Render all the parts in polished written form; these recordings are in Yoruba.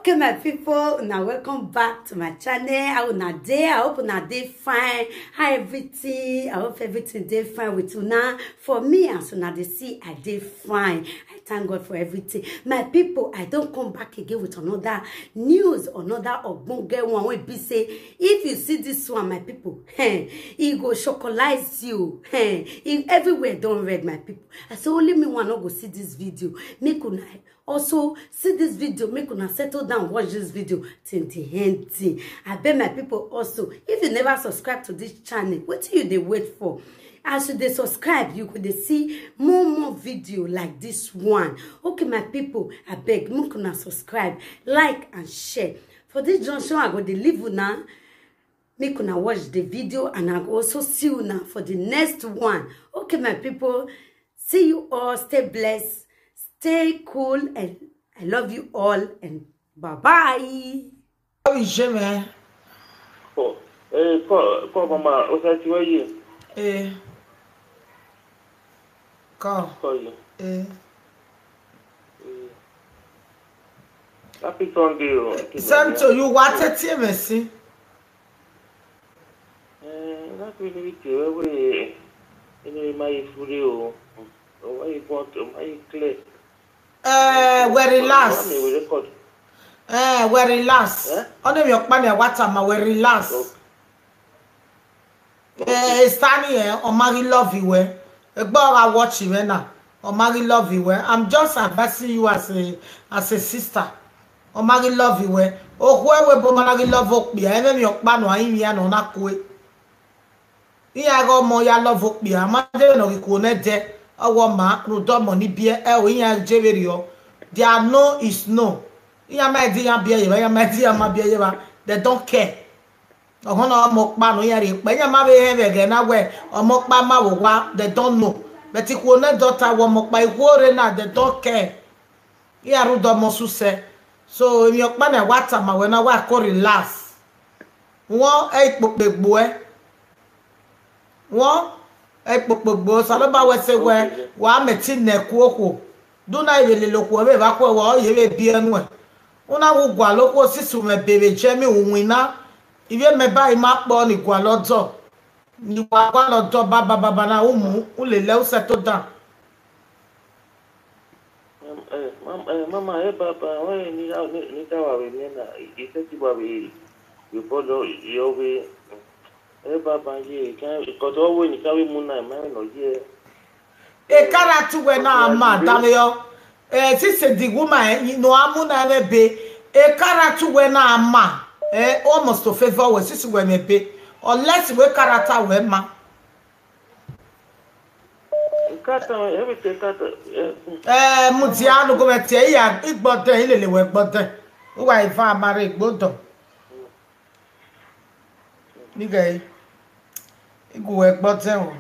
Okay, my people, now welcome back to my channel. How una day? I hope una day fine. How everything? I hope everything day fine with una. For me, as una dey see, I day fine. I thank God for everything. My people, I don't come back again with another news, another ogbonge one. Wey be say, if you see this one, my people, he go chocolize you. If everywhere don't read, my people. I say only me one not go see this video. Make una also see this video, make una settle down, watch this video till the end. I beg my people also, if you never subscribe to this channel, what do you wait for? As you subscribe, you could see more video like this one. Okay, my people, I beg, make una subscribe, like and share. For this junction, I go to leave una, make una watch the video, and I go also see you now for the next one. Okay, my people, see you all, stay blessed. Stay cool, and I love you all, and bye-bye. How is you, man? Oh, call mama. What's that you? Call you. Happy Sunday. Same to you. What a team, Messi. Not really good. My food. Why you want to my clear? We relax. We relax. Only your money what time we relax. Standing here, Omari love you. I watch you now. Omari love you. I'm just advising you as a sister. Omari love you. Oh, where we Omari love you. Even your man wa in here no na kwe. Iya go mo ya love you. Amade no ikone de. Our man, no do money beer, there are no is no. They don't care. They don't know. But if one daughter they don't care. So if your man what time when I call relax. One 8 boy. One ekpokpogbo saloba wese we wa meti neku okwo do na ile lokwo be ba kwa wo ye be bi enu e una wo gwa lokwo sisu me bebe je mi unwina ibe me ba ima po ni gwa lodo ni wa gwa lodo baba na umu ulele o se to dan mama baba wa ni ta wa we na ise ti wa we you follow your way. Baba ye can because always you carry moon and man no ye e karatu we na ma damyo sise the woman you know amuna na be e karatu we na ma almost to favor we sise we me be unless we character we ma kata everything kata mutianu go metie ya igbodan ilele we gbodan wa ifa amare igbodan nigga igu e gbodan o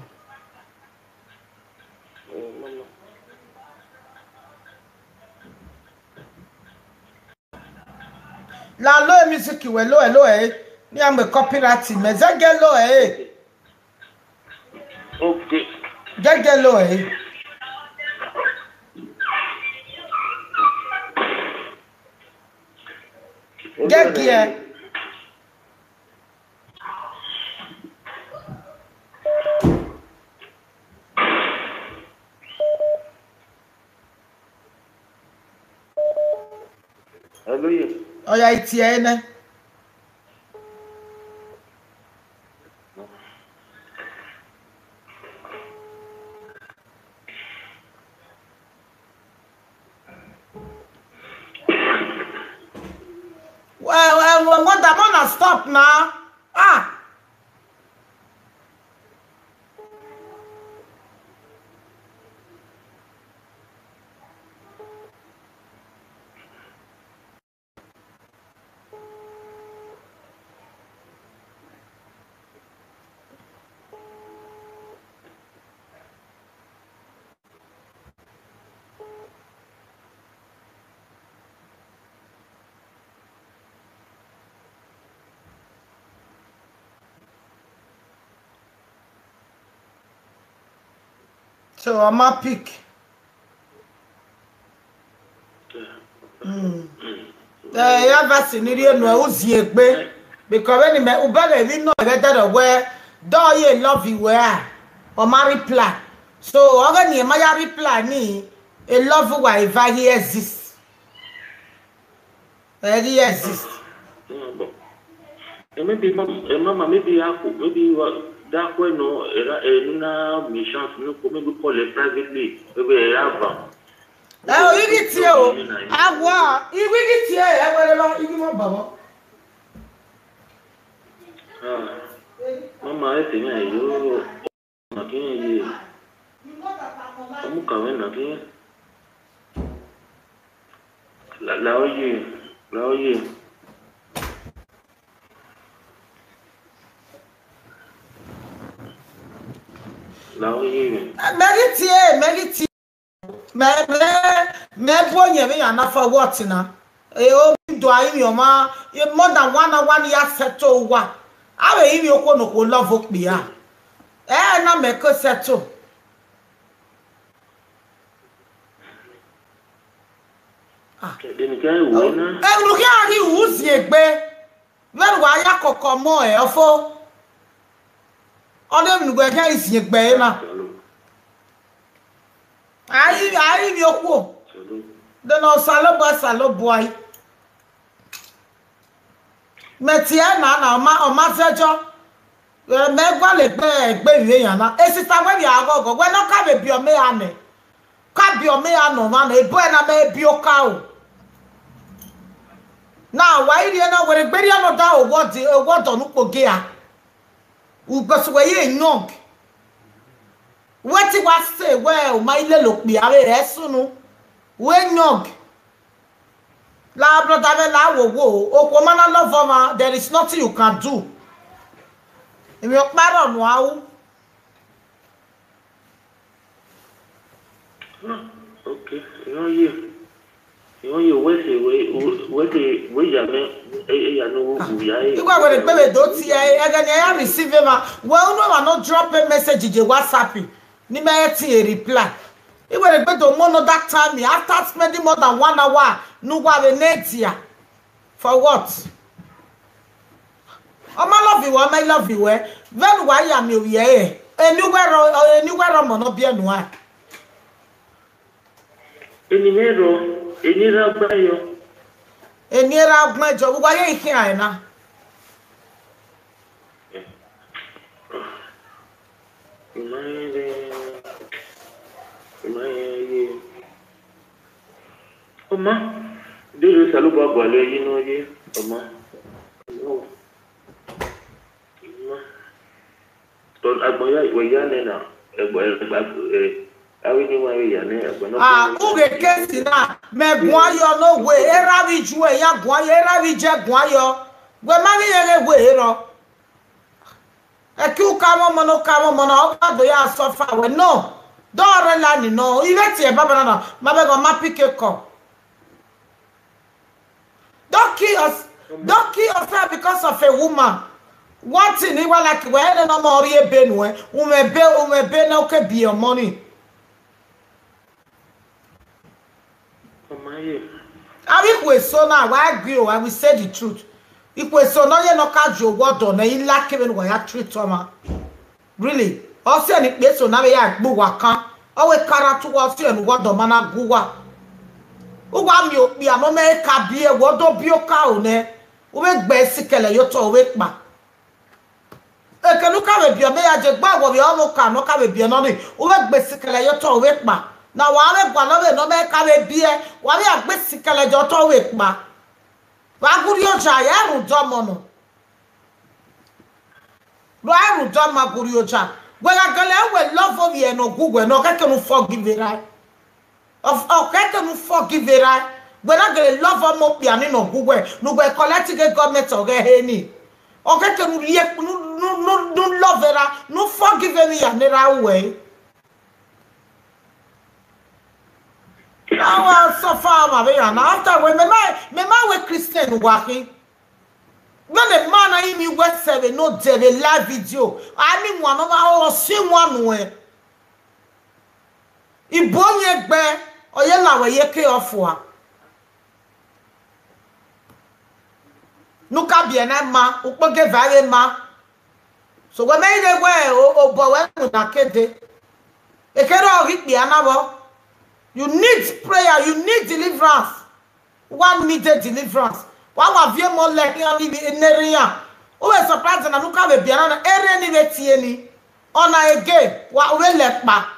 la lo music we lo ni am copyright me zege lo okay zege lo zege hallelujah. Oh yeah, it's here. Well, what I'm gonna stop now. So I'm a pick. ya vasi ni rie no uzi egbe because when me ubele vi no get that where do ye love you where or ma reply so oga ni ma ya reply ni a love why he exists he exists maybe mama maybe that way no na mission no maybe call it privately maybe have igiti o agwa igiti e wele lo igimo babo mama ese mi ayo makin ye amukawe na kin la oye Meriti me bonye me yana for what na o do ayi mi o ma more than 1 year settle wa awe yi mi okwo no ko love okpi ya na me ko settle lu ki ari uzi egbe veru wa ya kokko mo e ofo Ode mi gbe kan isi egbe na ayi mi okwo de no salo boy metie na o ma fejo me gwa le gbe iwe yan na sister we ya gogo we no ka be bi o me ane ka bi o me ano ma na ebo na me bi o ka o na why ri na we gbe ri no da o what onu poge a ugosu we ye young wetin wa say well my ile lo pe are re sunu we young la brother me la wo o mana love ma there is nothing you can do emi o paro nu awu okay you we ya me ya no wu ya e igwa we pe do ti e ga ni ya receive ma well no ma no drop a message je WhatsApp ni me ti a reply igwa pe do mono that time after spending more than 1 hour no gwa we netia for what o ma love you I love you very why ya me wi e anywhere mo no bia nu a enira gbayo enira gbajo gwa ye ikin ai na Oma dele saluba gwale yino ye oma no ton agboya we ya na egbo awi ni wa ya ne egbo no uge kesi na me gwan yo no we era bi ju e ya gwan yo era bi je gwan yo we ma ni yere we ro e ki u ka mo no o ba do ya so fa we no do re la ni no ile ti e baba na ma be go ma pick ko don't kill yourself because of a woman. One thing you were like, well, no more ye benwe, umebe no ke be your money. I will so now, I agree, I will say the truth. If we so no ye no catch your word on, you like even when you treat Toma. Really? Also, any place so now ya buwaka, always carry towards you and what the mana guwa. Uwa mi opi amo me ka bi e wodo bi o ka o ne o me gbe sikele yo to we pa e ke nu ka be bi o me ya je gba wo bi o mo ka no ka be bi no ni o me gbe sikele yo to we pa na wa me gba no be no me ka be bi e wa me gbe sikele jo to we pa wa guri o ja ya ru do mo no lo a ru do ma guri o ja we ga gele we love of ye no gugwe no ka ke nu forgive right of okay no forgive right we not gonna love am up ya no gugwe no go collect the government o ge he ni okay no lie no love era no forgive me ya nera we now so far ma be ya na after we me we Christian working when the man I me West 7 no dey live video I mean one o see one we ibonye gbe oye lawe ye ke ofo a nuka biena ma ukpoge vare ma so we me ile we o bo we na kede ekero rikpi anabo you need prayer you need deliverance one needed deliverance wa wa vie mo le ni neria o we surprise na nuka be biena na ere ni be tie ni ona again wa we le pa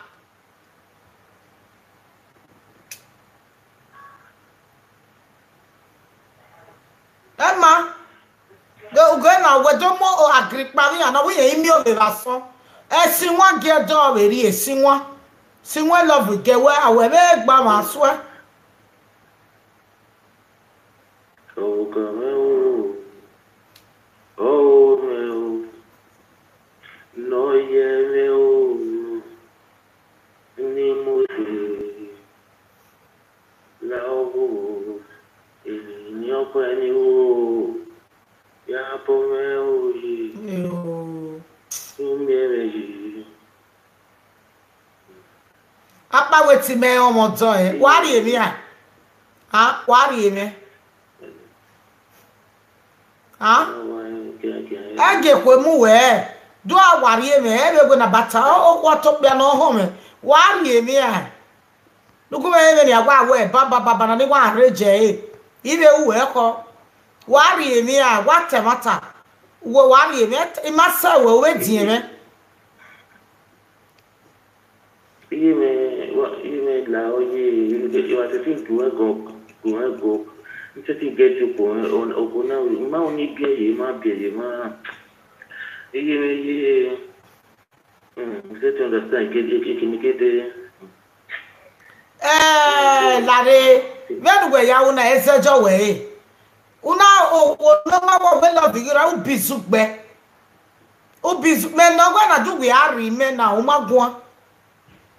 Emma go na we do mo o agripari na we yin mi o be rason esin wa ge do we ri esin wa love ge we awe be gba ma so no ye me o ni mo la o ni o ni o ya po me o yi apa weti me omo do e wa ri emi wa ri emi age kwe mu we do awari emi e be go na bata o kwa to bia no ho me wa ri emi nuku me emi ni agwa we baba na ni wa reje ibe uwe ko wa ri emi wa temata wo wa ri emi imasa we di emi Ime la oye you are saying to go it's a thing get you on oguna ma oni bie ma you to understand get lare when we ya una esejo we una o no ma wo be lo bigira ubizu me no gwa na ju we ari me na o magwa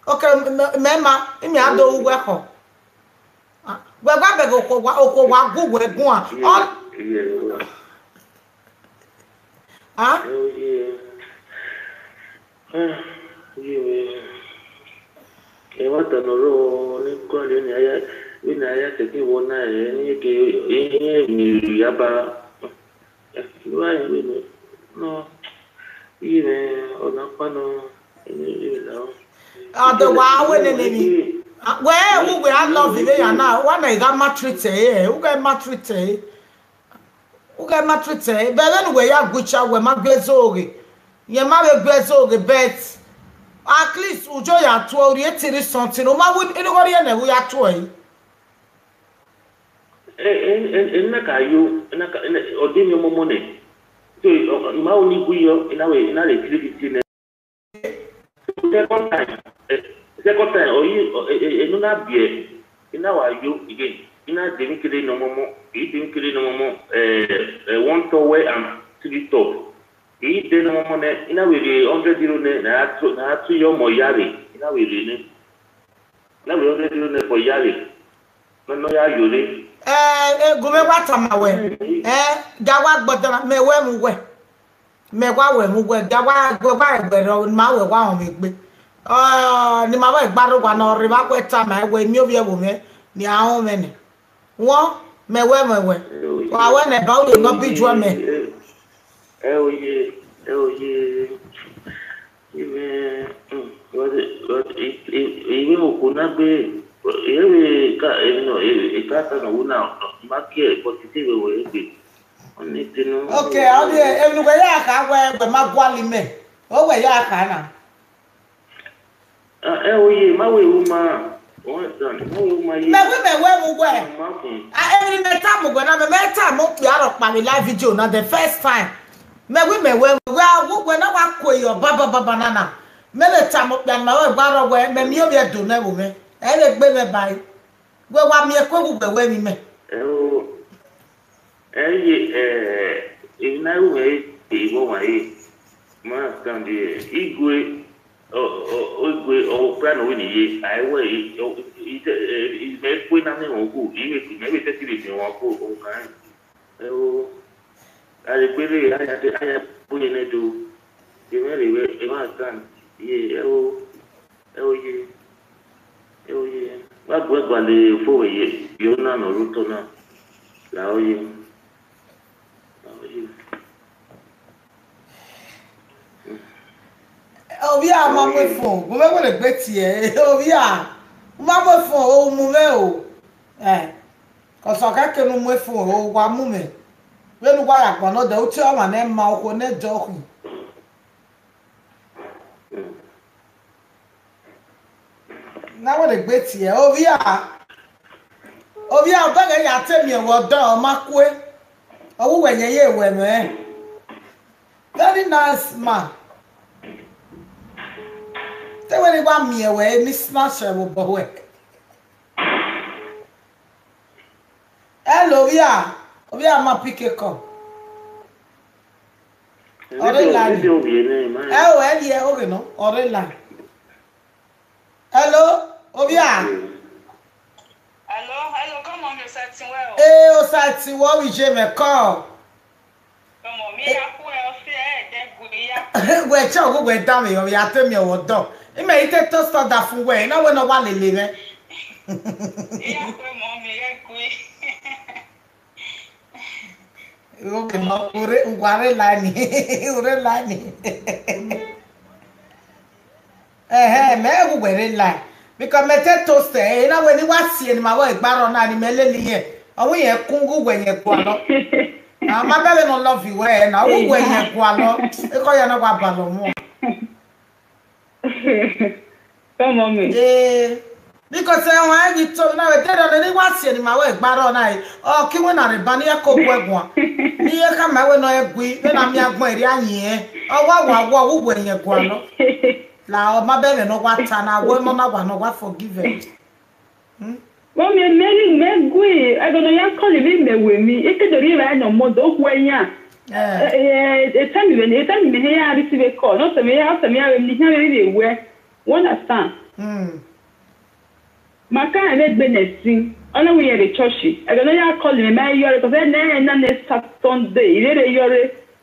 okay mema imi ado ugwe ko we gwa be okwa gugwe gun Ewata noro ni kwa ni aya teki wona ni ke ni yaba no ime ona pano ni la the wa we ni we I love you ya na wa na ga matrix u ga matrix be then we ya gucha we ma gbezoge ye ma be gbezoge bet at least ujo ya to ori etiri something o ma would anybody na we ya to na ka yo na ka odini momo ne so ma oni guyo ina le tiri ne second time enu na bie ina wa yo again ina demi kile no momo one tower and three top de no momo ne ina we 100 euro ne na atu yo mo yare ina we ne na we 100 euro ne for yare no ya yo le gume wata mawe gawa gbodara mewe mu we gawa egbero ma we wa on megbe ni ma wa igbaro wa na ori ba kweta ma we mi obi ewo me ni ahun me ni won mewe wa we na ba o no bi ju me oye iwe okuna be ewe ka ikata na una makie positive we be oni tinu okay abi enu we ya ka we ma gwali me o we ya ka na oye ma we uma o dan ma we uma ye me mu we every meta mu gwe na me meta mo pi aro pa mi live video na the first time me we na wa ko yo baba banana me le ta mo pi na we gbaro we me mi obi edo na wo me e le gbe me bai we wa mi e ko we mi me ina we iwo wa e ma stand igwe o plan we ni ye ai we me ko na me won ku me te ti le won ko o kan ale pere aya bunye ne do mere we ma stand ye ye wa gwa le fo ye yo na no ruto na la oye obi a ma mo phone mo be le gbeti e obi a ma mo phone o mu me o ko so ka ke no mo phone o wa mu me we nu wa ya no de o ti o ma na ma o ko ne do ku na wo le gbeti e obi a o be ga ya temi e wo do o ma ku e o we yen ye we me very nice man. Te we ba mi ewe ni snatch e wo bo we. Hello via. Via ma pick come. Ore la. Eh o eli e o no. Ore la. Hello, Ovia. Hello, come on, you satin well. O satin wo wi je me call. Come on, me ya ku e o se e de guri ya. We cha go we down me o ya temi o do. Ime ite to start that for we na we no wa lele me. Ya ku mommy ya ku. Okay, ma ure lani. Ure lani. Me go we line. Because me te toast e na we ni wa sie ni ma wa igbaro na ni melele yen. Awon yen kungu we yen kwa lo. Ma bele no love you we na wo we yen kwa lo. E ko ya na wa ba lo mo. Come on me. Because I want you to now they don't any was any my way gbaro na o ki we na re ba ni e ko gwegun ni e ka ma we no egui we na mi agbon eri ayin o wa wo we yen gwan no la o ma bele no wa ta na we no na wa no wa forgive Mommy me gui I don't know ya call me we mi e ke dori ra no mo do kwenya time me ya receive a call no se me ya we ni ha we understand Maka and Benesin, on we are the church. I don't know you calling me my yore because I next Sunday.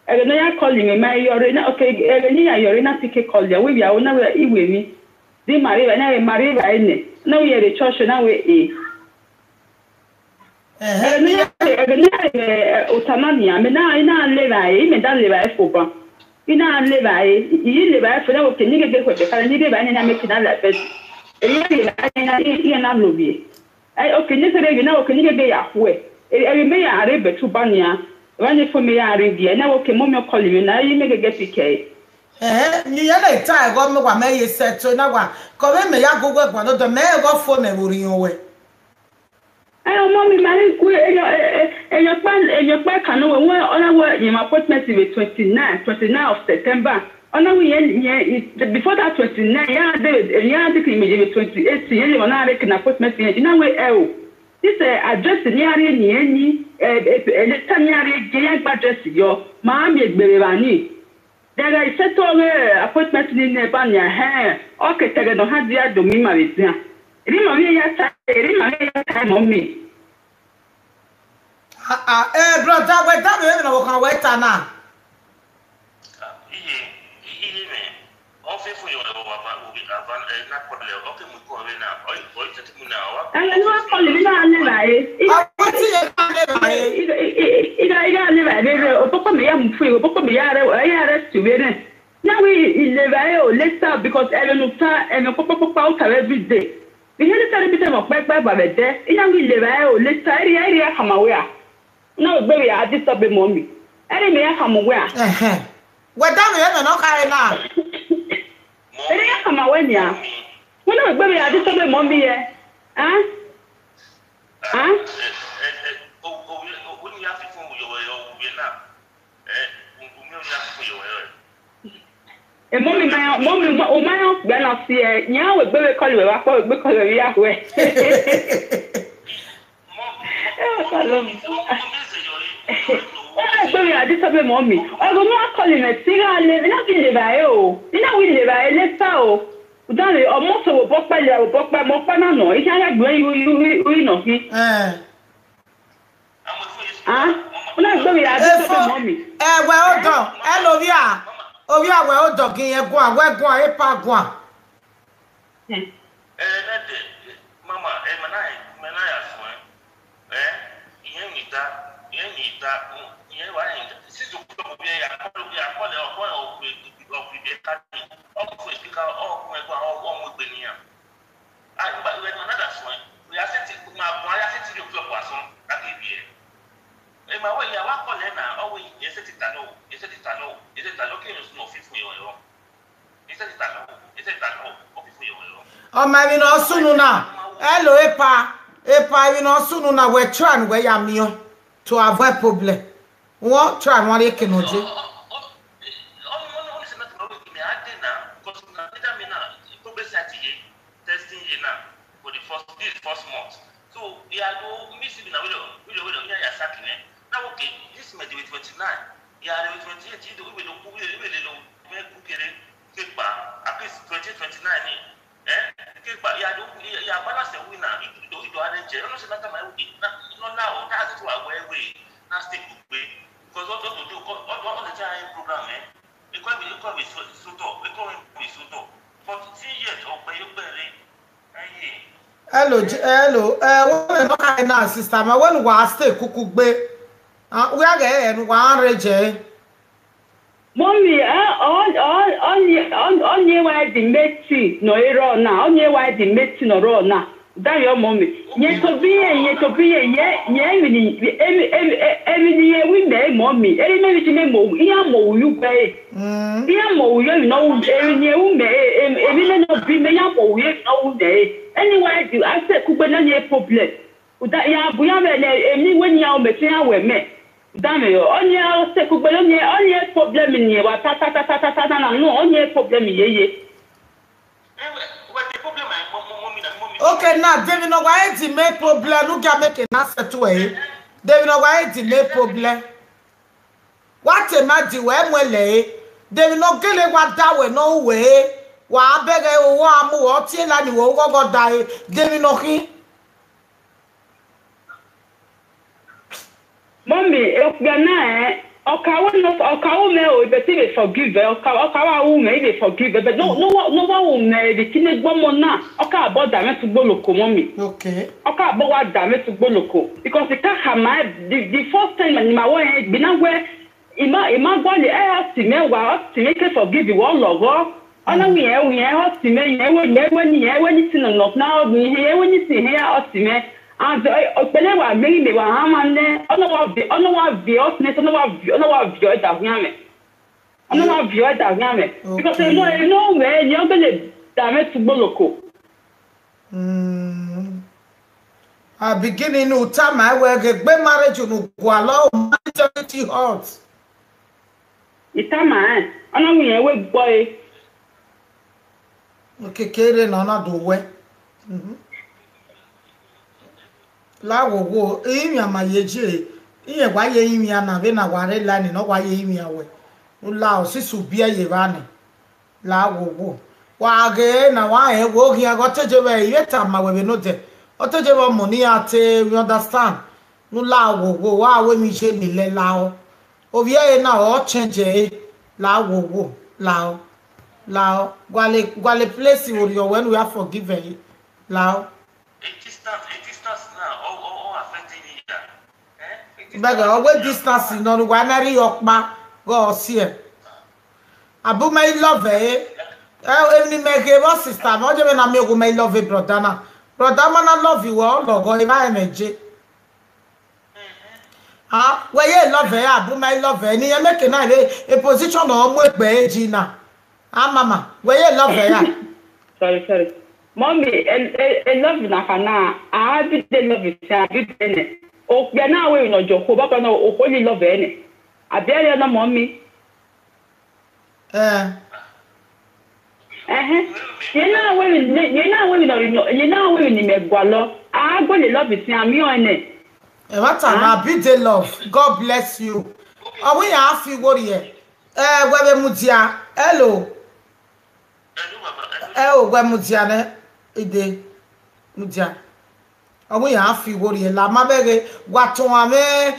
I don't know you calling me my yore. Okay, you're not pick a call. We are now with me. They marry and I marry right now. We are the church now we Otamania, I live I live for. Ina live I live for now. Can you get what the current live and I make another bed? Okay, you know, can you get halfway? I may are able to Banya, running for me, I review. Now, okay, Mommy calling me now, you make a get PK. You are tired, got me what may said to no one. Come me, I go work one of the mayor got for me, moving away. I don't Mommy, my and your back, I know when I work in my appointment with 29 of September. Oh no, before that 29, maybe 28, you want to make an appointment. You know where this address near any address your mommy Berevani. There is set all appointment in Nebania hair. Okay, tell them how they are doing my business. Time on me. Brother, we're done with our wait now. Because every day. We had a bit of back by the day. In a will live, let's try the area from aware. No, baby, I disturb the mommy. I may come aware. We're done with it, no carry now. I come away now. When I baby, I disturb the mommy. Huh? Mommy, my when I see now we baby call you up because we are away. Baby, I disturb the mommy. I go not calling a cigar, not in the bio. You know, we live by let's go. Done almost a book by more panano. It's not like you know me. Baby, I disturb the mommy. Well done. Hello, yeah. Oh, yeah, well, doggy, we're going, a park one. Mama, ka o ko e ko o mo gbe niyan ah ba we no na so we are set ma bo ya set ri o aso ka ke bi e ma we ya wa ko le na o we e set ta lo ke no fi fun yo e set ta lo o fi fun yo o ma mi no sunu na hello epa mi no sunu na we try and we ya mi to avoid problem won try won re kenoje first month. So yeah, go miss it now. We are sacking it. Now okay, this may be 29. Yeah, 28. We don't at least 2029. Yeah, balance the winner. You do arrange. I'm not saying that my now that's to our way. Now stick way because what to do all the time program. It can be so but 3 years of pay hello when no kind na sister ma when wa stay kukugbe we are get en wa reje mommy onye wa di meti no ero na onye wa di meti no ro na that your mommy ye to be ye ni we me mommy eri me ti me mo iya mo yu gbe iya mo yu no eri ni u me emi me no bi me ya mo yu no de anyway do I say kugbe na ye problem uda ya buya me emi weni ya o me tin awe me dame yo onye o say kugbe onye problem ni wa ta na no onye problem ye okay now David no why it make problem no ga make na settle eh David no why it make problem what imagine we mwele David no gele wa da we no we wa bege owo amu o ti la ni wo gogo dai David no kin mommy na okawo me o be ti be forgive okawa wu me be forgive but no wa me be ti ne gbomo na oka aboda me to gboloko mommy okay oka abowa da me to gboloko because the first time ni ma wo bi na we ima gbo le ti me wa ti me ke forgive wo logo ona we o ti me ni tin no na o ni he ni tin he o ti me and opele wa me wa ha manne ona wa vi osne ona wa vi da hwame because no me ni o bele da me to gboloko beginning no time I work gbe marriage no gwalo majority hot itama ona we gbo kekere na na do we lawo imi amayeje iye wa ye imi ana be na ware la ni no wa ye imi awe ula o sisu bia ye bani lawo wa ge na wa e wo ki ago teje we ye ta ma we no te o teje bo money ate we understand no lawo wa we mi se ni le lao o bi e na o change lawo lao gwale place with your when we are forgiven lao bega always distance no wa marry okpa go see abu my love even make a sister no je na me go my love brother na love you all go e ba emeje we ye love abu my love ni e make na a position no mo egbe eji na mama we ye love sorry mommy love na kana I be the love it be the o ya na we no joko baba na o holy love ene abia na mommy you na we ni megwalo a go le love it ami ene what na be the love God bless you we have you worry we mutia hello we mutia ne ide mutia we have you worry la mabege waton ame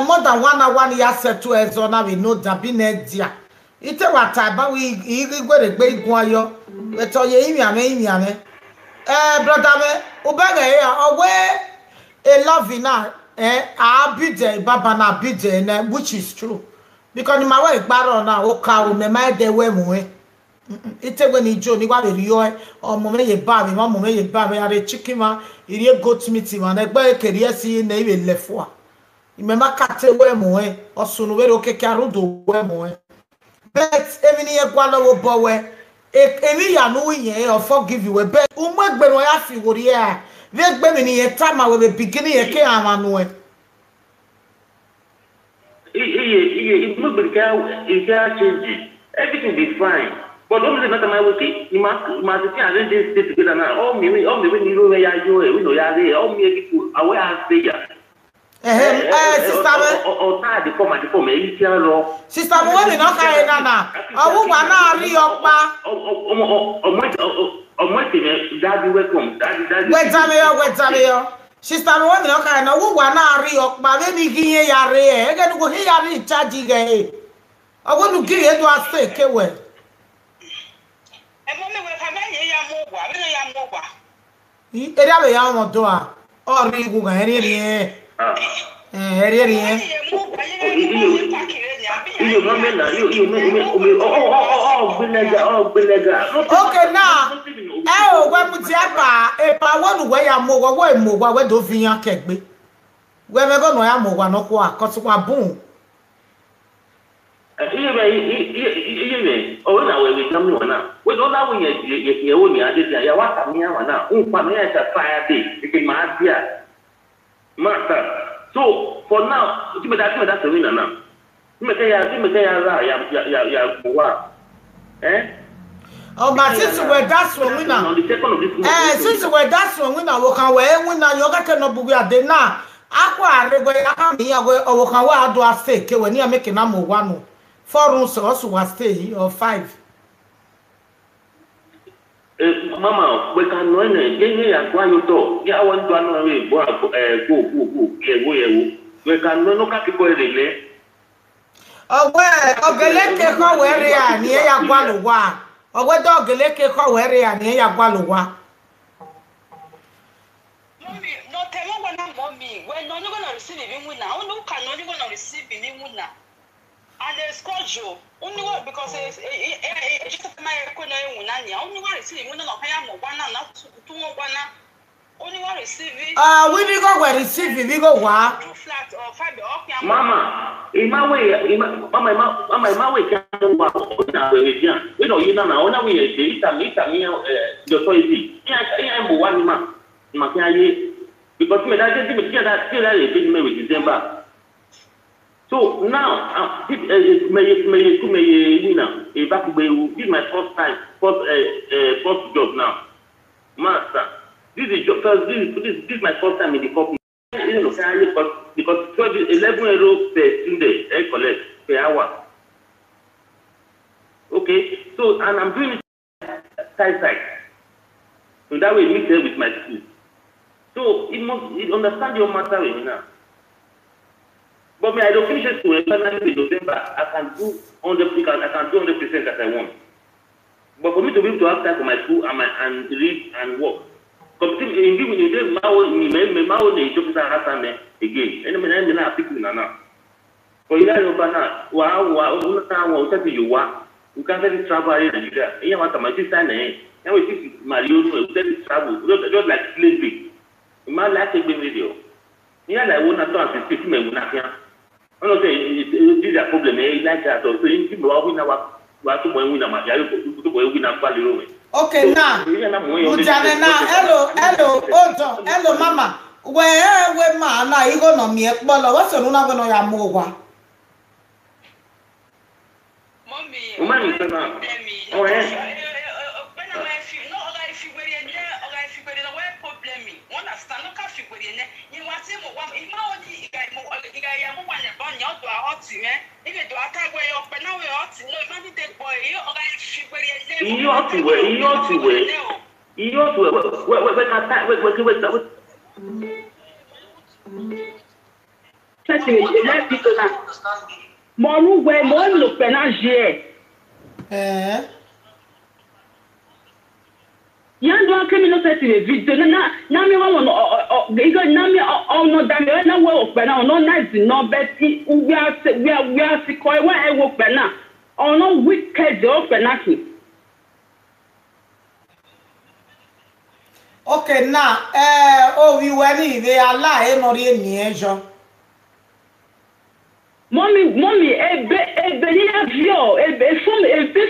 more than 1 hour ya settle ezo na we know that be na dia ite wata ba we igwe gbe igun ayo eto ye imi ame brother me obege ya owe a love na abide baba na abide na which is true because my way gbaro na o ka o me my de we mu ite when ni jo ni wa be rio o mo me ye ba me mo me ye ba me are chicken ma iri goat meat ma na gba keri asi na ibe lefo a imema kate we mo o sunu we okeke arudo we mo bet even ye gwa lo bo we emi ya no yen o forgive you bet umegbe no ya fi wori a we gbe me ni ye tama we be beginning ye ke amanu e change. Everything be fine. But don't say nothing. I will say you must arrange this together now. Oh me, you know where you are. We know you are there. Oh me, people, away I stay here. Sister, the form. Sister, what we not carry na. Awu wa na ri opa. Daddy welcome. Daddy. Wait a minute. Sister, what we not carry na. Awu wa na ri opa. We ni giye ya re. E ga go he ya ri charge ge. Awu nu giye do ase kewe. Eri abe ya mo do a. O ri gu ga eri eri. Okay now. When mutiaba e pa wonu we ya mo we do fi yan kegbe. We me go no ya mo wa no ko akoso kwa bun. Oh na we come no na. We don't know ye wo ni ade dia ya wa ka mi ya na. Unpa me ya ta fire day. E ma dia. Master. So for now, you may that's the winner now. You may say ya oh, but since we're that's one winner. On the second of this month. Since we're that's one winner, we can winner. You got no bugu ade na. Akwa rego ya mi ya we o kan wa do stay ke we ni make na mo one. 4 rooms also was stay or 5. Mama, we can know any ya kwa yoto. Ya want to know we go we can no ka people relay. Ogeleke ko were ya ni ya gwa lo wa. Ogwe do ogeleke ko were ya ni ya gwa lo wa. Mommy, no tell me when mommy, when no going to receive even winner. Oh no, can no going to receive even winner. And they scored you. Only what because it's just my economy winner. Only what receive winner no hire mo one not 2 1. Only one receive it. We need go where receive it. We go wa. 2 flat or 5 up. Mama, in my way, my way can go na we dia. We no you na ona we dey ita me the authority. I am one man. Ma kan ye because me that me with December. So now, may winner. If I could this is my first time, first job now. Master, this is my first time in the company. Because 11 euros per student I collect per hour. Okay, so and I'm doing it side. So that way mix it with my school. So it understand your matter now. But me, I don't finish it to finally in November. I can do 100%. I can do 100% as I want. But for me to be able to have time for my school and read and work, because in giving you the Mao again. And then I pick you now. For you know now, you can't let travel in Nigeria. You want my sister and we see Mario travel just like slavery. My life take the video. Yeah, I won't have to speak me when I can. I don't say this is a problem. Like that, so you keep walking now. Okay, now, hello, mama. Where man, now you go no me, but what's your name? Going to your move? Mommy, Yan criminal setting video na me won na me no da me na wo pe na no nice no bet we are koi wa e wo pe na no wicked o pe na ki Okay, now, we were in the Allah, no, in Mommy, ni avio,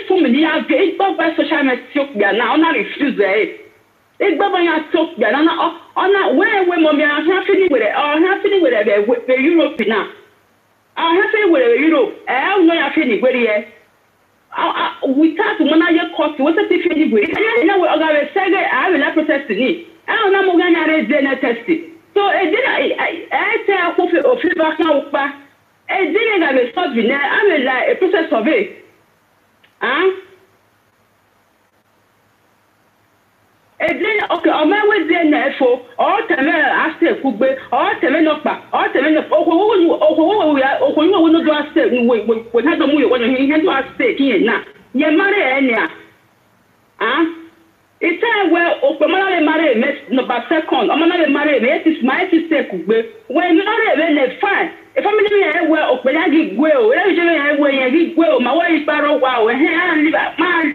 fom ni avio, e baba social media na ona refuse e baba ya talk na ona we mommy ha feeling with the Europe na. Ha feeling with Europe. No ya feeling with here. We start to mona ye court, what the feeling with. Na we oga say I will protest ni. Na mo ga na re DNA test. So e did I tell of fever kan opa. Et dès que je suis venu, je suis process sauvé. Hein? Et dès que on m'a dit l'info, on t'a mis acheter coupé, on t'a mis non pas, on t'a mis on doit acheter, on a donc on doit acheter qui est là. Il y a maré hein? Et ça ouais, on peut mal maré mais non pas second, on m'a maré mais c'est smart c'est coupé. Ouais, non les fins. If I'm in well, when I get well, I get well, my way is better. Wow, and I live at my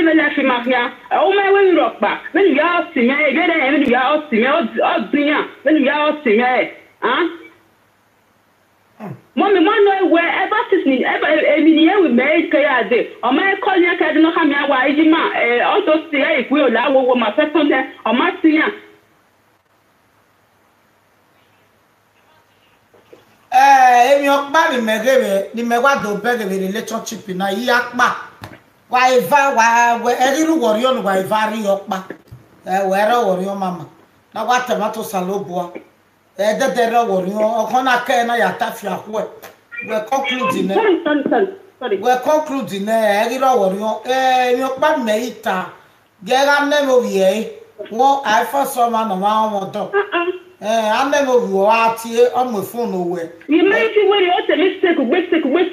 life in Mafia. Oh, my way, rock back. When you are seeing me, get a when you are seeing me, when you are seeing me, Mommy, one way wherever is me, ever a year we made clear day. Or my calling, I don't know how many why also say if we allow my second there or my senior. Emi okpa ni megere ni megwa do bege relationship na yi akpa wa eva wa eriru wori onu wa eva ri okpa were wori o mama na wa tomato salobua dedere wori o kona ka na ya tafia kwe we conclude ne sorry we conclude ne eriru wori o emi okpa me ita gera ne mo wie wo I for some man no ma do I'm never go out here on my phone away. You may see where you are mistake, we make you when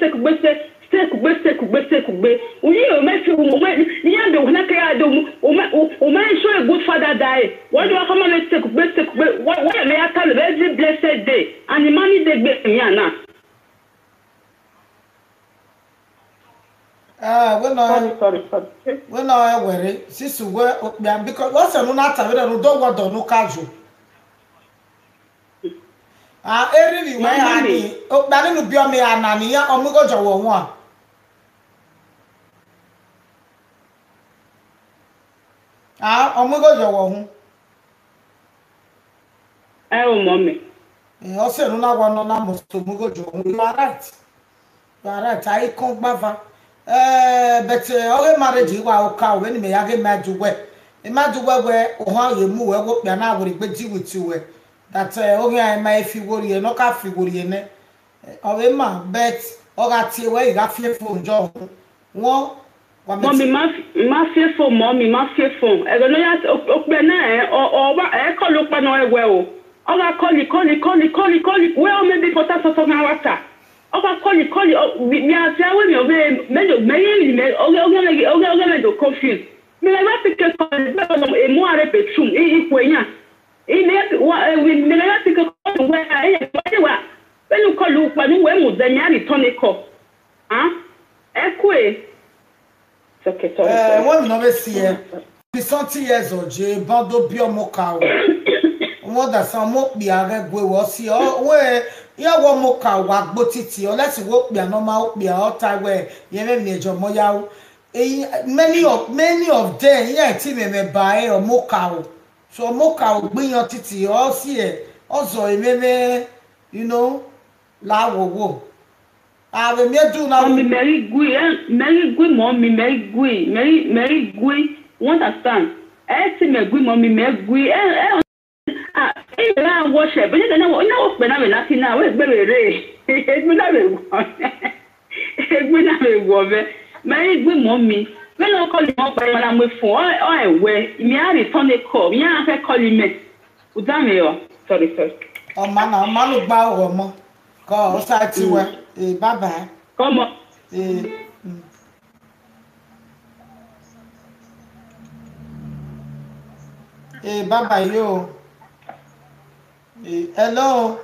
show a good father die. Why do I come on mistake, what may I tell every blessed day and the money they get me now? Sorry. When I worry, sister, because what's a lunata, we don't want to no casual. Eri we ani o na ni bi o me anani ya o mu go jowo won o mu go jowo hun o mommy o se nu na wa no na mo so mu go jowo hun you are right I kon gbava but o marriage wa o ka o ni me ya ge maju we o han ye mu we go pia na wori gbe ji with you we that okay my if you worry no ka fi worry ne o ma bet o ga ti we ga fearful njo won mommy ma fearful mommy ma fearful e go no ya o pe na o ba call lo pa no e we o ga call we o me be for ta so na wata o ga call mi a se we mi o be me o me do confuse me la ti ke call e mo are bedroom e kwenya when you call you when we then turn a call. Okay, sorry. When no be see 60 years old, je bando biomoka. Wọ́n da san mo pe are gwe wo si o we ya wo mo ka wa gbotiti o lesi wo pe normal o pe o ta we ye me mi ejo mo ya o many of them yeah ti me ba e o mo ka o so mo ka o gbiyan titi o si e o so ememe you know la wo ave me do na mommy Mary Gui want understand ti me Gui mommy Mary Gui I wash it but na o pe na me na na we gbe re egbe na me wo be Mary Gui mommy when I call him up by when I'm with phone, I wear me a return a call. Me a call him. Udame sorry. Oh man, gba o mo. Ko o sa ti we. Bye. Come on. Bye yo. Hello.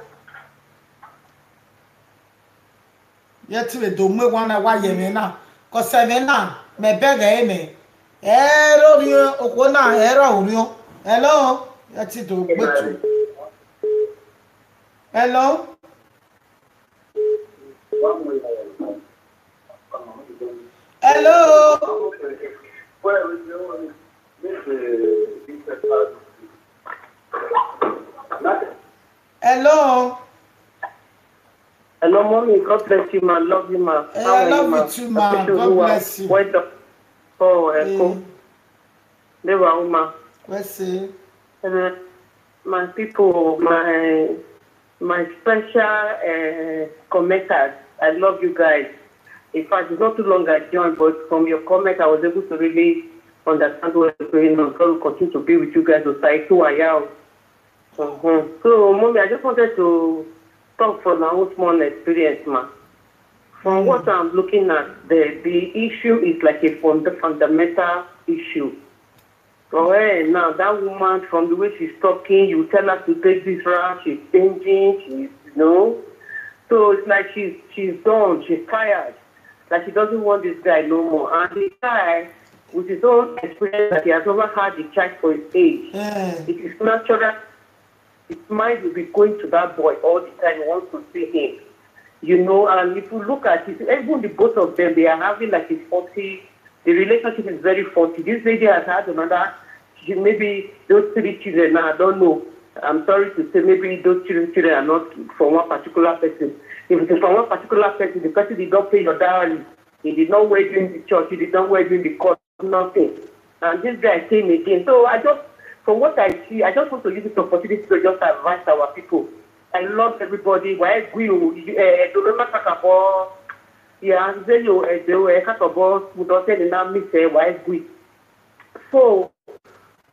Yet we do me one wa ye me na. Ko se me na. Me bega me Hello, Rio. Okona, hello, Rio. Hello. That's it. Hello. Hello. Hello. Hello, mommy. God bless you, man. Love you, man. I love you too, man. God bless you. Wait up. Oh, echo. Never, woman. Let's see. My people, my special commenters. I love you guys. In fact, it's not too long I joined, but from your comment, I was able to really understand what is going on. God will continue to be with you guys. So, mommy, I just wanted to talk from my own small experience, man. From what I'm looking at, the issue is like a fundamental issue. So, now that woman, from the way she's talking, you tell her to take this route, she's changing, So it's like she's done, she's tired. Like she doesn't want this guy no more. And the guy, with his own experience, that he has never had a child for his age, it is natural. His mind will be going to that boy all the time. He wants to see him. And if you look at it, even the both of them, they are having like a 40. The relationship is very 40. This lady has had another, maybe those 3 children, now I don't know. I'm sorry to say, maybe those children are not from one particular person. If it is from one particular person, the person did not pay your dowry. He did not wear during the church. He did not wear during the court. Nothing. And this guy came again. So from what I see, I just want to use this opportunity to just advise our people. I love everybody. Why agree? So,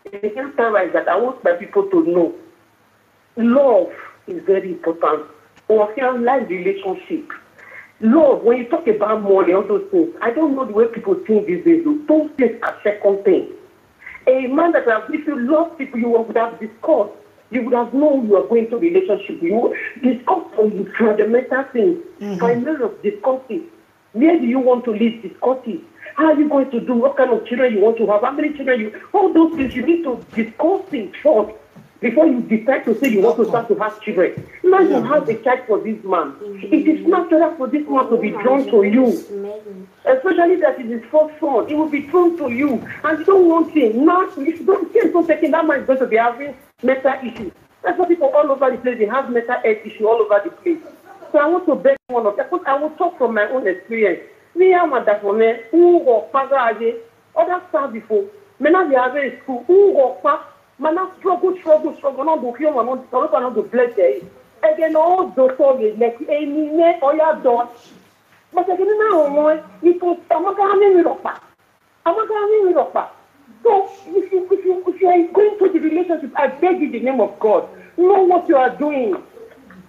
the same time is that I want my people to know love is very important. Or life relationship. Love, when you talk about money, all those things, I don't know the way people think these days. Those things are second thing. A man that if you love people, you would have discussed. You would have known you are going to relationship. You discuss on the fundamental things. Finally, discuss it. Where do you want to live? Discuss it. How are you going to do? What kind of children you want to have? How many children all those things you need to discuss it first before you decide to say you want to start to have children. Now you have a child for this man. It is natural for this man to be drawn to you. Especially that it is his first son. It will be drawn to you. And you don't want him. Now, if you don't see him taking, that man is going to be having mental issues. That's why people all over the place, they have mental health issues all over the place. So I want to beg one of them. I will talk from my own experience. Me and my dad, who or father, other stuff before. Now they are in school. Who or father, man, struggle. Not to hear my own, not to bless it. Again, all those songs, like any or your dog. But again, now, it was So, if you are going to the relationship, I beg you in the name of God, know what you are doing.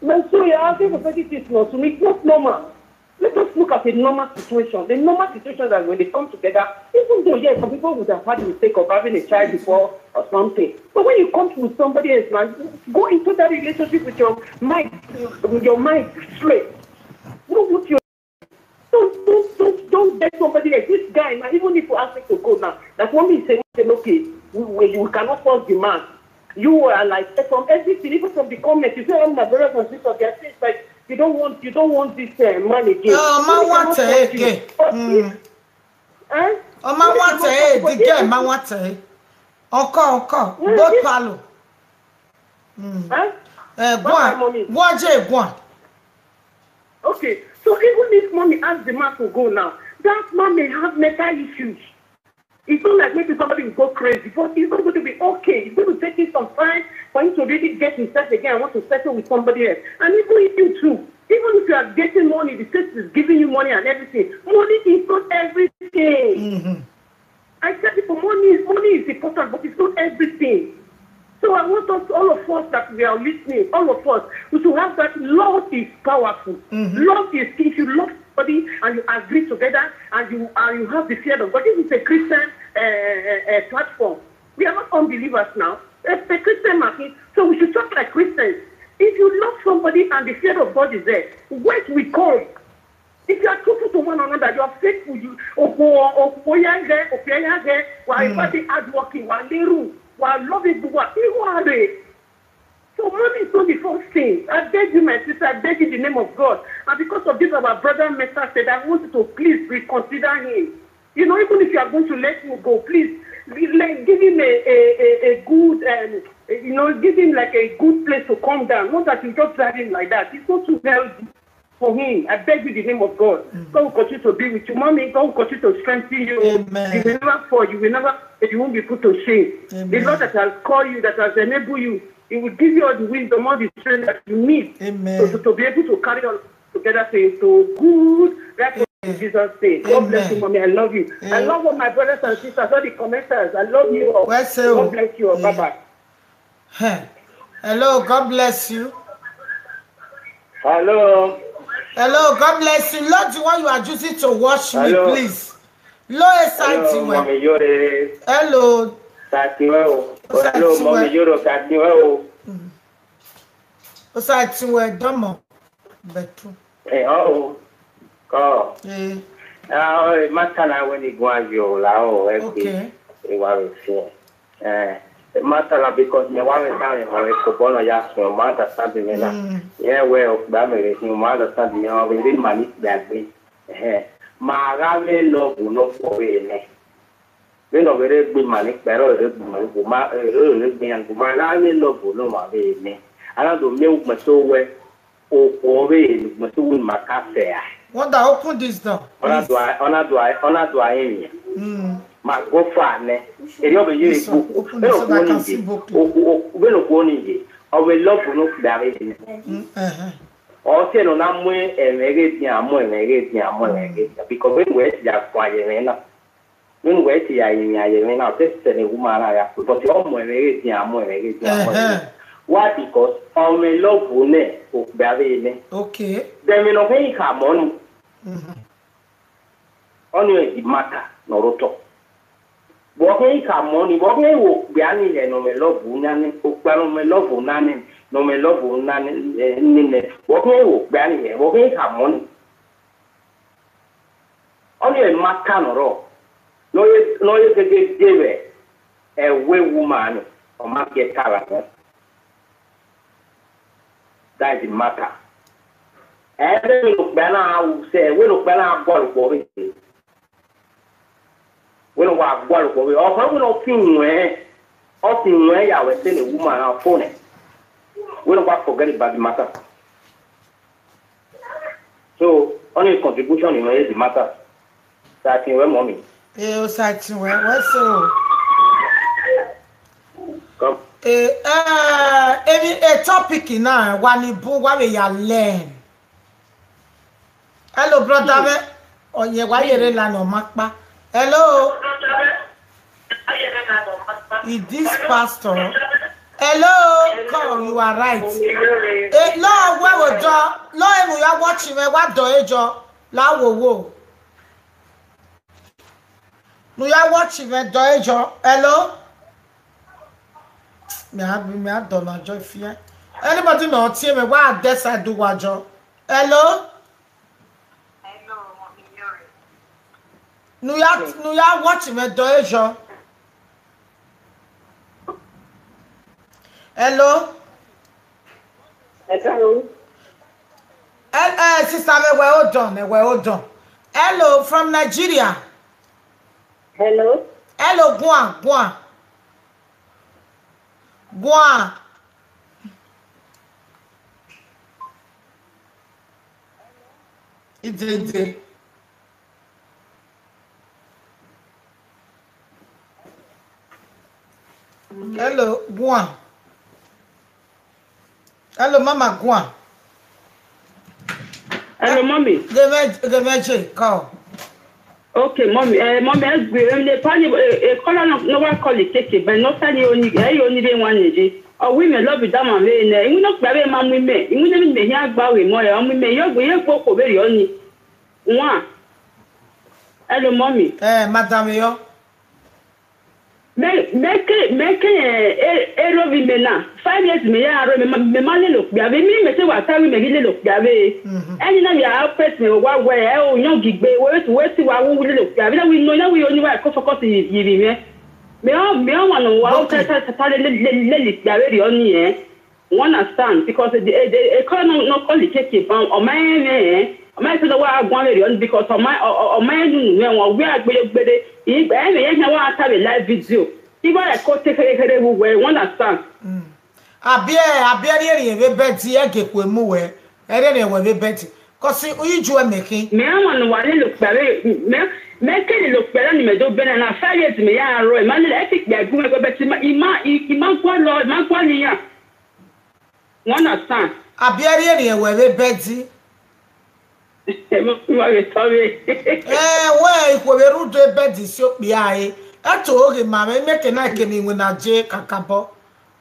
And so you are asking for 30 things now to make not normal. Let us look at a normal situation. The normal situation that when they come together, even though, yes, some people would have had the mistake of having a child before or something. But when you come with somebody else, man, go into that relationship with your mind straight. Don't get somebody like this guy, man. Even if you ask me to go now, that's one me saying, okay, we cannot force the man. You are like from everything, even from the comments, you say, oh my brothers and sisters, they are things like you don't want this man again. Man want again. Man want the girl man want encore. Both palo. Go. Okay, so even if mommy asks the man to go now, that man may have mental issues. It's not like maybe somebody will go crazy, but it's not going to be okay. It's going to take him some time for him to really get himself again and want to settle with somebody else. And even if you too, even if you are getting money, the state is giving you money and everything. Money is not everything. I said it, money is important, but it's not everything. So I want us, all of us that we are listening, all of us, we should have that love is powerful. Love is, if you love somebody and you agree together and you have the fear of God. This is a Christian platform. We are not unbelievers now. It's a Christian market, so we should talk like Christians. If you love somebody and the fear of God is there, wait will come. If you are truthful to one another, you are faithful. You hardworking, while loving people. So money is not the first thing. I beg you, my sister, I beg you in the name of God. And because of this, our brother Mesa said, I want you to please reconsider him. You know, even if you are going to let him go, please give him a good, give him like a good place to calm down. Not that you just drive him like that. It's not too healthy for him. I beg you in the name of God. God will continue to be with you. Mommy, God will continue to strengthen you. Amen. You will never fall. You won't be put to shame. Amen. The Lord that has called you, that has enabled you, He will give you all the wisdom, all the strength that you need to be able to carry on together to good. That's what in Jesus' name. God bless you, Mommy. I love you. I love all my brothers and sisters, all the commenters. I love you all. God bless you all. Bye-bye. Hello, God bless you. Hello. Hello, God bless you. Lord, the one you are using to watch me, please. Low exciting. Hello. Hello, Mommy Yoro, Tatiweo. Osatiwe domo. Betu. Oh. Go. Matana when you go and you lao. Okay. You are here. Matala because me want to tell you how it's going to just no matter something like yeah, well, damage no matter something. You know, we didn't manage that way. Magame love no for me. We know very good money, pero money. Magame love no my way. I don't milk my soul way or way my soul in my cafe. What the open this door? Honor do I ma go far ne eri obe yiri ku we no ni o we love no flare ni o se no na mu emege ti amo because when we ya kwa ye na when we ti ya ye na o se se ne umara ya but o mo emege ti amo why because o me love ne o flare ni okay then me no he ka mo no only it matter no roto. Walking come money, walking walk behind no me love none, no me love none, no me love none, walking walk behind it, walking come money. Only a matter no. No, you can give a way woman or market character. That is the matter. Every look better, I will say, we look better, I'm going for it. We don't want to go. Or we don't think where I was saying a woman our phone. We don't want to forget about the matter. So only contribution in the matter. That's in where mommy. What's so? Come. A topic now. One book where we are learn. Hello, brother. Oh yeah, why you learn on Makba? Hello. Is this pastor? Hello. Come, you are right. Lord, where would you? Lord, we are watching. What do you do? La wo. We are watching. Do you do? Hello. Me have done a joy fear. Anybody know? Tell me what this I do. What job? Hello. Nous ya watching me doejo. Hello. Hello. Sister, we well done. Hello from Nigeria. Hello. Hello, Guan. It's Hello, Guan. Hello, Mama Guan. Hello, Mommy. Call. Okay, Mommy. Mommy, no one call it take but not any only one. Oh, women love you, damn, and we not very man we may. You wouldn't be here about we more, and we may go very only one. Hello, Mommy. Madame, yo. Make Erovi Mena, 5 years me are me money look, Biabe, me say what time me look, Biabe. And now you are pressing what way, oh, no gig, where to what will look, Biabe. We know we only work for coffee, me. Me on one of what Biabe only, one understand, because the economy not only take it on my I said, "Well, I wanted because of my we are better. If I want to have a live video, if I could take a way, one understand." I be Betty, I get with Moe, and then I will be Betty. Because you are making. Me, I want to look better. Make it look better than me, do better than 5 years. Me, I wrote, man, I think they're going to go back to my Lord, my one year. One understand. I be a will be Betty. Sorry. Well, if we were to bed, this should be I. I told him, Mamma, make an academy when I Jake a couple.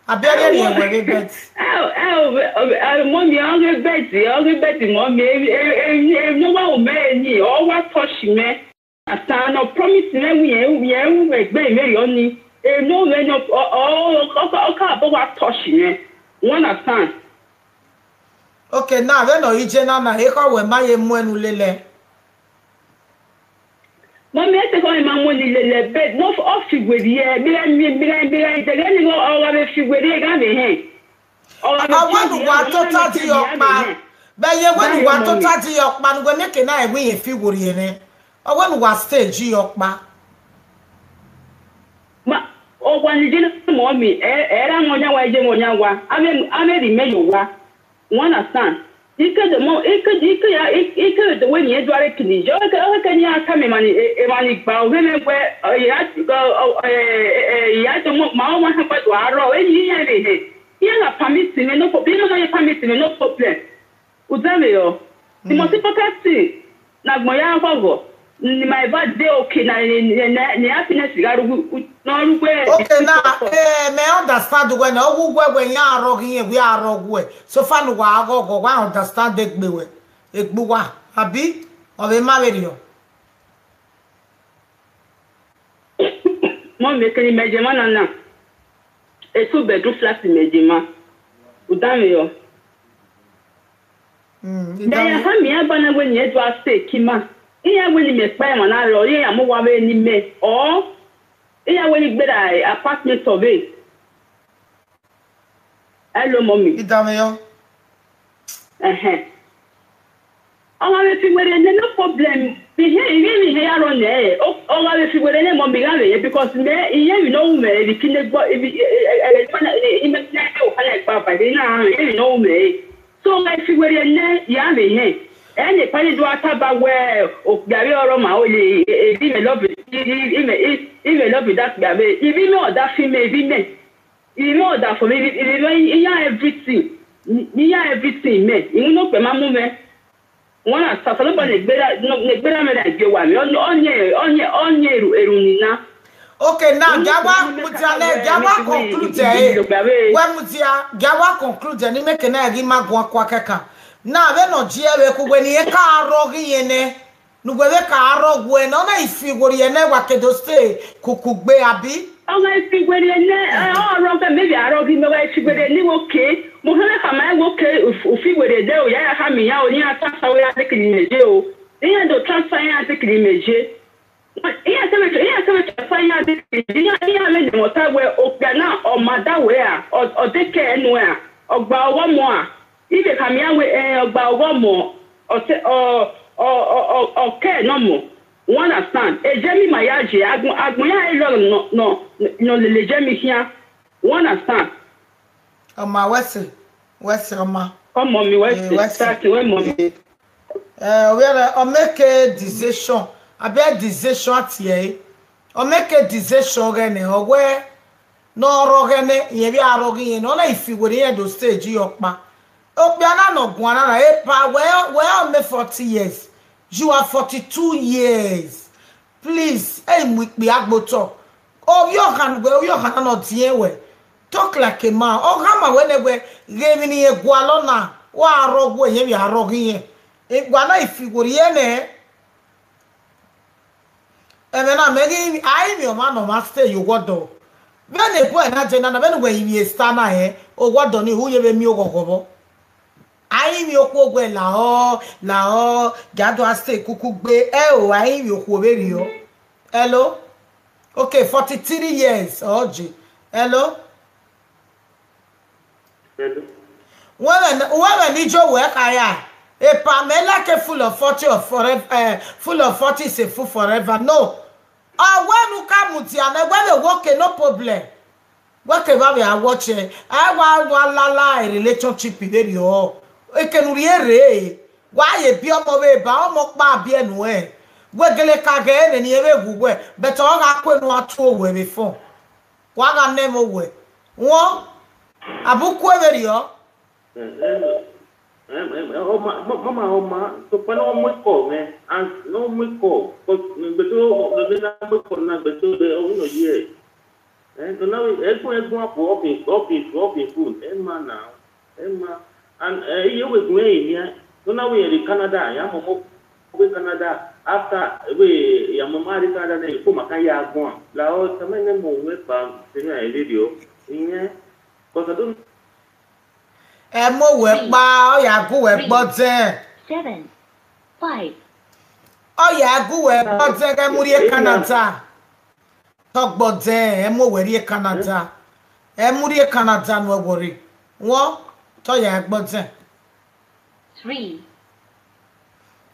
I bet you were a bed. Oh, mommy, I'll Betty, mommy, no one may or what touch me. I stand up promise me, make very only. No man of all what touch me. One understand. Okay, now then, no, it's not a echo when my lele. Mommy, I take on my money, bed, no off with ye, behind the running all of it with it. I want to touch your man. But you want to touch your man when making I win a figure in it. I want to stage your man. Oh, one didn't mommy, I'm on your way, I made the mail. One understand. You could the more it could the way you directly. You can you come money bow where you have to go you have to move my own have to arrow and you have it. You are permitting no problem, you permitting no problem. Uzamio. The most important Nagmoya Hogo. My bad day okay happiness okay now may understand when you are rocking we are rock so fun go understand it buwa abi of a mario Mom making imagine na a 2-bedroom flat imagine ma udamio then ha me abana when you do stay kima iya when you make buy man alo iya mo wa be ni me or iya when you better apartment of it. Hello mommy idamio Oga be fi were no problem be here on there oga be fi were mo be gawe because me iya you know me the kine go you know me so my fi were ne ya me here any pani do ataba where o gari oro ma o le be me love me love that gabe even no that female me you know that for me everything me you know pe ma mu me one as so no be gbera me that je wa me onye eru ni na. Okay, now Gawa conclude when mutia Gawa conclude ni make na gi magwa kwa keka na be no je we ku when ye ka rogi yene nu we ka rogwe no na ifigori yene wa kedo stay kukugbe abi ifigori yene roga maybe arogi me wa ifigori ni okay mo hele kama okay ufigori de o ya ha mi ya o ni atasa we ya tekini meje o ya do transfer ya tekini meje iya se fanya de iya me ni mota we ogana o madawe a o deke enu a ogba owo mo a ibe kamia we ogba owo mo o ke no mo one understand ejemi mayaje agbon ya elo no le jemi hia one understand ma wese ma omo mi wese start we mo we o make a decision about decision tie o make a decision gene o we no ro gene ye bi arogi no na ifigori e do stage yokpa obiana no guana na epa well me 40 years you are 42 years please we be agboto o yo kan no tie we talk like a man o hama when we give ni egwalo na wa arogwo ye bi arogi ye egwana ifigori ye ne and then I'm making I me man no master you what do Vene po na je na vene we yi sta na he o gwodo ni hu ye be mi ogogobo ayi mi oku ogwe la o gado ase kuku gbe o ayi mi oku oberi o hello okay 43 years oji hello when ni jo we kaya a Pamela ke full of 40 or forever full of 40 is a full forever no when you come to and when they work no problem what can we are watching I want la relationship with you e can riere why e bi omo we ba omo pa bi enu e we gele ka ge ni ebe gugwe but o ga kwenu atu owe before wa ga name owe won abuku e yo Mama, so pa no mo ko me and no mo ko beto de na mo ko na beto de o no ye so now e ko office food now and you with me here so now we in Canada ya mo Canada after we ya mama ri Canada na ko maka ya agbon la o tama ne mo we pa se na video iyan ko sa don mo we pa o ya gu we gbo ten 7 5 o ya gu we gbo ten ke mu ri Canada to gbo ten mo we ri Canada mu ri Canada no worry won to ya gbo ten 3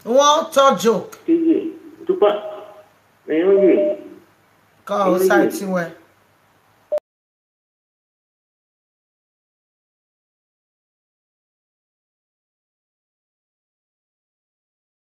won to joke tupa me o ye ko o site we